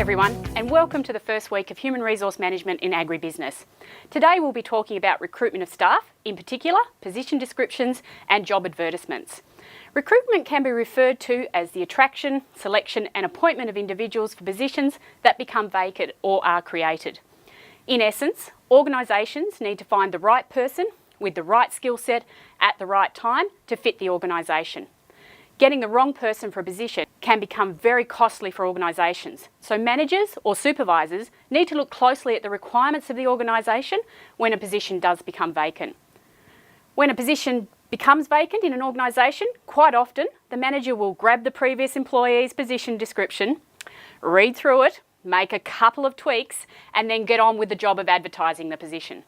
everyone, and welcome to the first week of Human Resource Management in Agribusiness. Today we'll be talking about recruitment of staff, in particular position descriptions and job advertisements. Recruitment can be referred to as the attraction, selection and appointment of individuals for positions that become vacant or are created. In essence, organisations need to find the right person with the right skill set at the right time to fit the organisation. Getting the wrong person for a position can become very costly for organisations, so managers or supervisors need to look closely at the requirements of the organisation when a position does become vacant. When a position becomes vacant in an organisation, quite often the manager will grab the previous employee's position description, read through it, make a couple of tweaks and then get on with the job of advertising the position.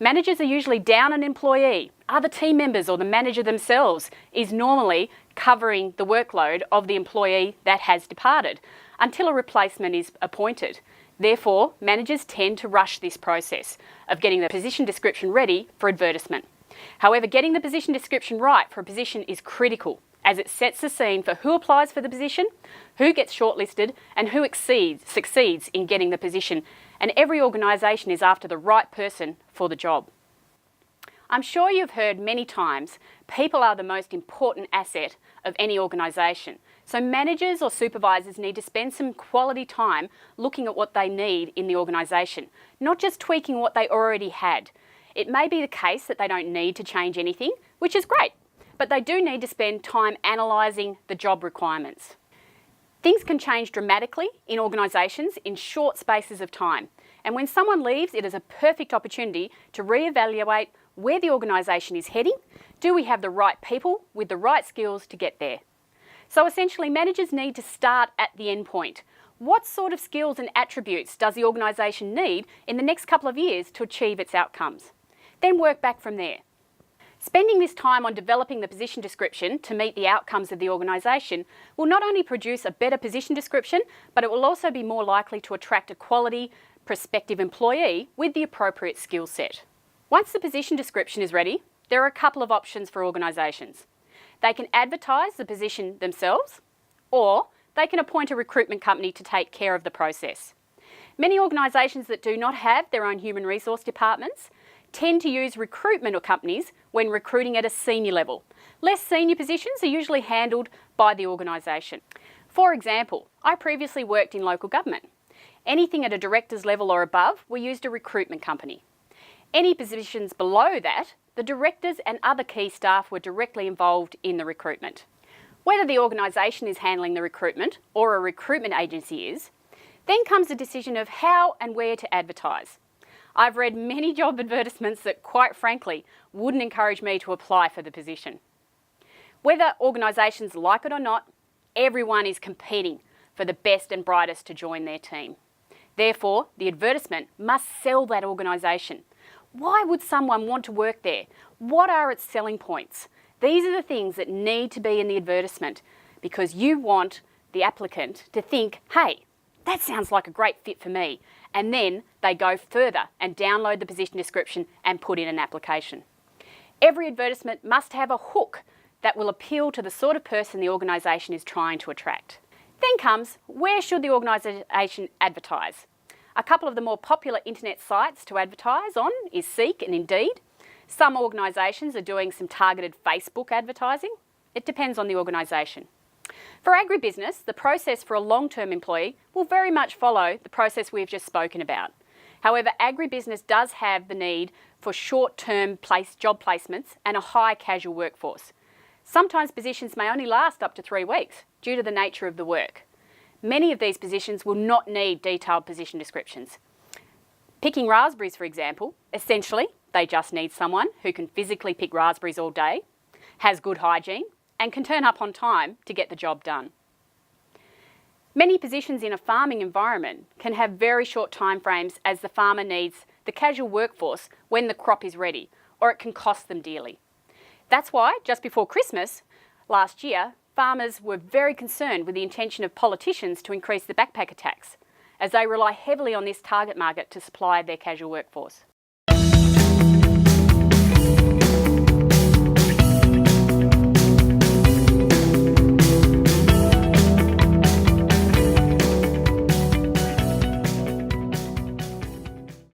Managers are usually down an employee. Other team members or the manager themselves is normally covering the workload of the employee that has departed until a replacement is appointed. Therefore, managers tend to rush this process of getting the position description ready for advertisement. However, getting the position description right for a position is critical, as it sets the scene for who applies for the position, who gets shortlisted and who succeeds in getting the position, and every organisation is after the right person for the job. I'm sure you've heard many times, people are the most important asset of any organisation, so managers or supervisors need to spend some quality time looking at what they need in the organisation, not just tweaking what they already had. It may be the case that they don't need to change anything, which is great, but they do need to spend time analysing the job requirements. Things can change dramatically in organisations in short spaces of time, and when someone leaves, it is a perfect opportunity to re-evaluate where the organisation is heading. Do we have the right people with the right skills to get there? So essentially, managers need to start at the end point. What sort of skills and attributes does the organisation need in the next couple of years to achieve its outcomes? Then work back from there. Spending this time on developing the position description to meet the outcomes of the organisation will not only produce a better position description, but it will also be more likely to attract a quality prospective employee with the appropriate skill set. Once the position description is ready, there are a couple of options for organisations. They can advertise the position themselves, or they can appoint a recruitment company to take care of the process. Many organisations that do not have their own human resource departments tend to use recruitment companies when recruiting at a senior level. Less senior positions are usually handled by the organisation. For example, I previously worked in local government. Anything at a director's level or above, we used a recruitment company. Any positions below that, the directors and other key staff were directly involved in the recruitment. Whether the organisation is handling the recruitment or a recruitment agency is, then comes the decision of how and where to advertise. I've read many job advertisements that, quite frankly, wouldn't encourage me to apply for the position. Whether organisations like it or not, everyone is competing for the best and brightest to join their team. Therefore, the advertisement must sell that organisation. Why would someone want to work there? What are its selling points? These are the things that need to be in the advertisement, because you want the applicant to think, hey, that sounds like a great fit for me. And then they go further and download the position description and put in an application. Every advertisement must have a hook that will appeal to the sort of person the organisation is trying to attract. Then comes, where should the organisation advertise? A couple of the more popular internet sites to advertise on is Seek and Indeed. Some organisations are doing some targeted Facebook advertising. It depends on the organisation. For agribusiness, the process for a long-term employee will very much follow the process we've just spoken about. However, agribusiness does have the need for short-term job placements and a high casual workforce. Sometimes positions may only last up to 3 weeks due to the nature of the work. Many of these positions will not need detailed position descriptions. Picking raspberries, for example, essentially they just need someone who can physically pick raspberries all day, has good hygiene, and can turn up on time to get the job done. Many positions in a farming environment can have very short timeframes, as the farmer needs the casual workforce when the crop is ready, or it can cost them dearly. That's why, just before Christmas last year, farmers were very concerned with the intention of politicians to increase the backpacker tax, as they rely heavily on this target market to supply their casual workforce.